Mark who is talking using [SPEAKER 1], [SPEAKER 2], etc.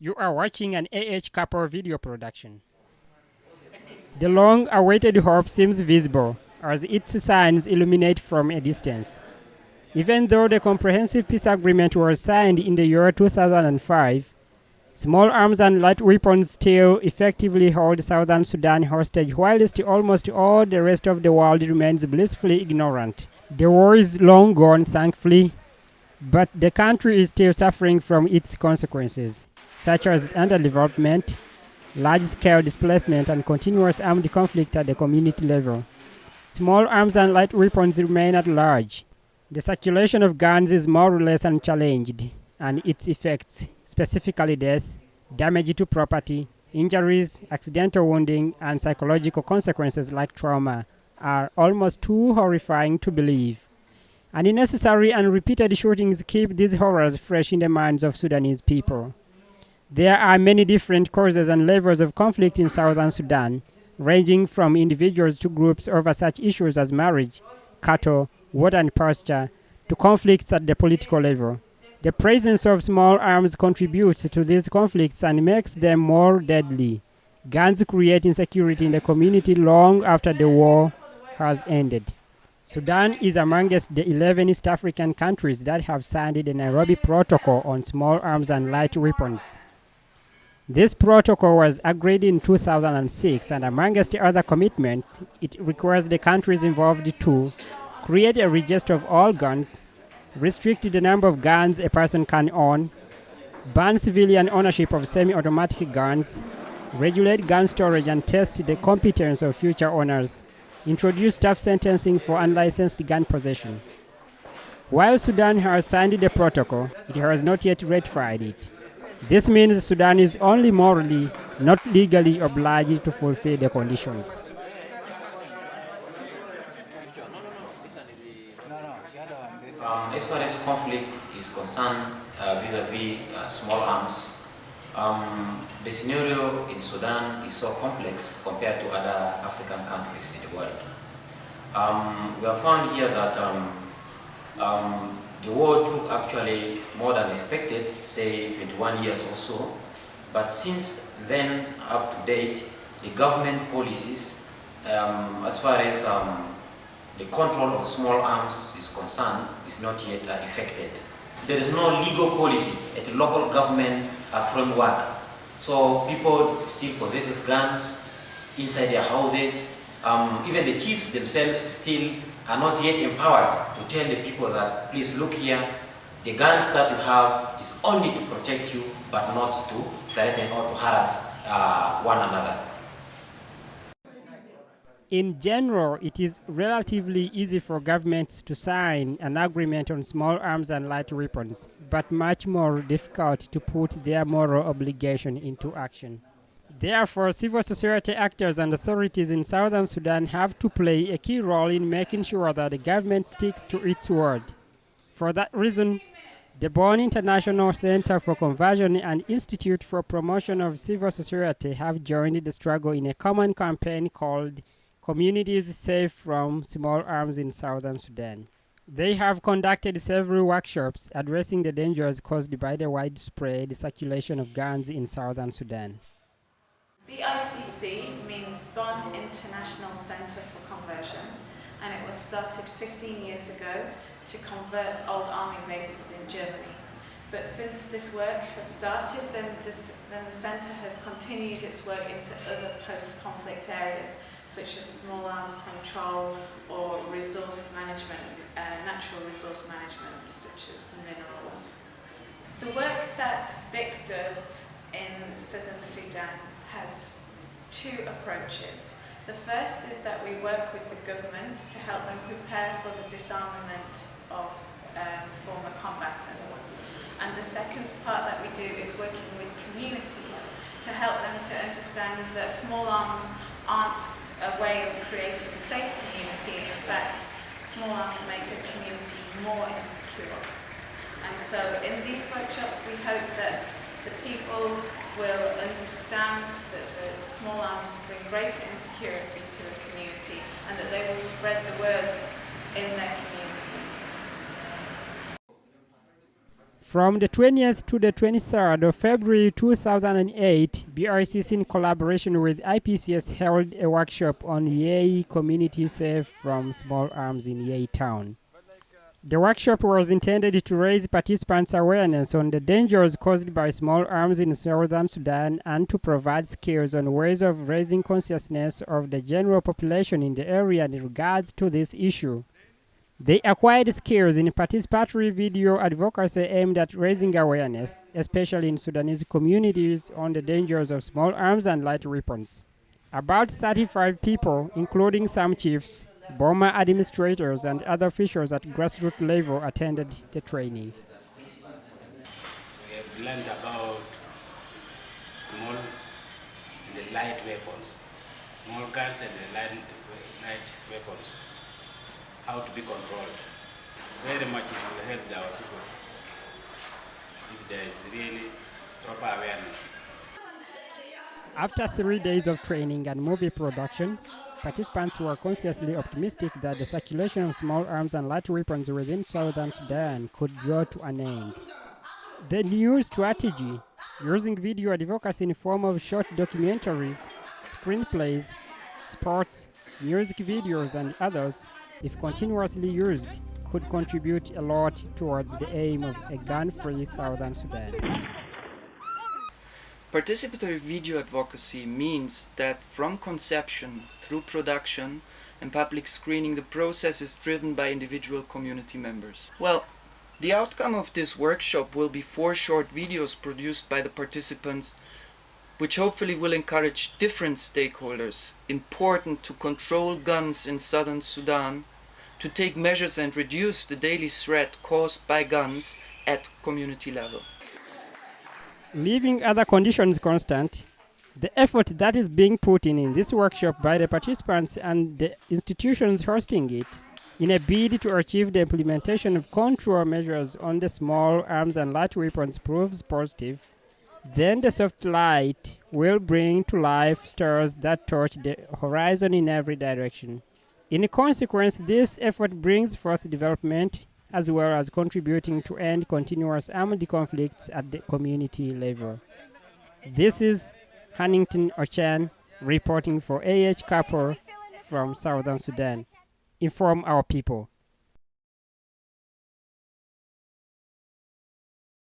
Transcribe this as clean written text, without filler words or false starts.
[SPEAKER 1] You are watching an CAPOR video production. The long-awaited hope seems visible as its signs illuminate from a distance. Even though the comprehensive peace agreement was signed in the year 2005, small arms and light weapons still effectively hold southern Sudan hostage, whilst almost all the rest of the world remains blissfully ignorant. The war is long gone, thankfully, but the country is still suffering from its consequences, such as underdevelopment, large-scale displacement, and continuous armed conflict at the community level. Small arms and light weapons remain at large. The circulation of guns is more or less unchallenged, and its effects, specifically death, damage to property, injuries, accidental wounding, and psychological consequences like trauma, are almost too horrifying to believe. Unnecessary and repeated shootings keep these horrors fresh in the minds of Sudanese people. There are many different causes and levels of conflict in southern Sudan, ranging from individuals to groups over such issues as marriage, cattle, water and pasture, to conflicts at the political level. The presence of small arms contributes to these conflicts and makes them more deadly. Guns create insecurity in the community long after the war has ended. Sudan is amongst the 11 East African countries that have signed the Nairobi Protocol on small arms and light weapons. This protocol was agreed in 2006, and amongst the other commitments, it requires the countries involved to create a register of all guns, restrict the number of guns a person can own, ban civilian ownership of semi-automatic guns, regulate gun storage and test the competence of future owners, introduce tough sentencing for unlicensed gun possession. While Sudan has signed the protocol, it has not yet ratified it. This means Sudan is only morally, not legally obliged to fulfill the conditions.
[SPEAKER 2] As far as conflict is concerned, vis-a-vis small arms, the scenario in Sudan is so complex compared to other African countries in the world. We have found here that the war took actually more than expected, say 21 years or so, but since then up to date, the government policies as far as the control of small arms is concerned is not yet effected. There is no legal policy at the local government framework, so people still possess guns inside their houses. Even the chiefs themselves still are not yet empowered to tell the people that, please look here, the guns that you have is only to protect you, but not to threaten or to harass one another.
[SPEAKER 1] In general, it is relatively easy for governments to sign an agreement on small arms and light weapons, but much more difficult to put their moral obligation into action. Therefore, civil society actors and authorities in southern Sudan have to play a key role in making sure that the government sticks to its word. For that reason, the Bonn International Centre for Conversion and Institute for Promotion of Civil Society have joined the struggle in a common campaign called Communities Safe from Small Arms in Southern Sudan. They have conducted several workshops addressing the dangers caused by the widespread circulation of guns in southern Sudan.
[SPEAKER 3] BICC means Bonn International Centre for Conversion, and it was started 15 years ago to convert old army bases in Germany. But since this work has started, then the centre has continued its work into other post-conflict areas, such as small arms control or resource management, natural resource management, such as minerals. The work that BICC does in southern Sudan has two approaches. The first is that we work with the government to help them prepare for the disarmament of former combatants. And the second part that we do is working with communities to help them to understand that small arms aren't a way of creating a safe community. In fact, small arms make a community more insecure. And so in these workshops we hope that the people will understand that the small arms bring greater insecurity to a community and that they will spread the word in their community.
[SPEAKER 1] From the 20th to the 23rd of February 2008, BICC in collaboration with IPCS held a workshop on Yei community safe from small arms in Yei town. The workshop was intended to raise participants' awareness on the dangers caused by small arms in southern Sudan and to provide skills on ways of raising consciousness of the general population in the area in regards to this issue. They acquired skills in participatory video advocacy aimed at raising awareness, especially in Sudanese communities, on the dangers of small arms and light weapons. About 35 people, including some chiefs, Boma administrators, and other officials at grassroots level attended the training.
[SPEAKER 4] We have learned about small and the light weapons, small guns and the light weapons, how to be controlled. Very much it will help our people if there is really proper awareness.
[SPEAKER 1] After 3 days of training and movie production, participants were consciously optimistic that the circulation of small arms and light weapons within southern Sudan could draw to an end. The new strategy, using video advocacy in the form of short documentaries, screenplays, sports, music videos, and others, if continuously used, could contribute a lot towards the aim of a gun-free southern Sudan.
[SPEAKER 5] Participatory video advocacy means that from conception through production and public screening, the process is driven by individual community members. Well, the outcome of this workshop will be 4 short videos produced by the participants, which hopefully will encourage different stakeholders important to control guns in southern Sudan, to take measures and reduce the daily threat caused by guns at community level.
[SPEAKER 1] Leaving other conditions constant, the effort that is being put in this workshop by the participants and the institutions hosting it, in a bid to achieve the implementation of control measures on the small arms and light weapons proves positive, then the soft light will bring to life stars that touch the horizon in every direction. In consequence, this effort brings forth development as well as contributing to end continuous armed conflicts at the community level. This is Hannington Ochan reporting for CAPOR from Southern Sudan. Inform our people.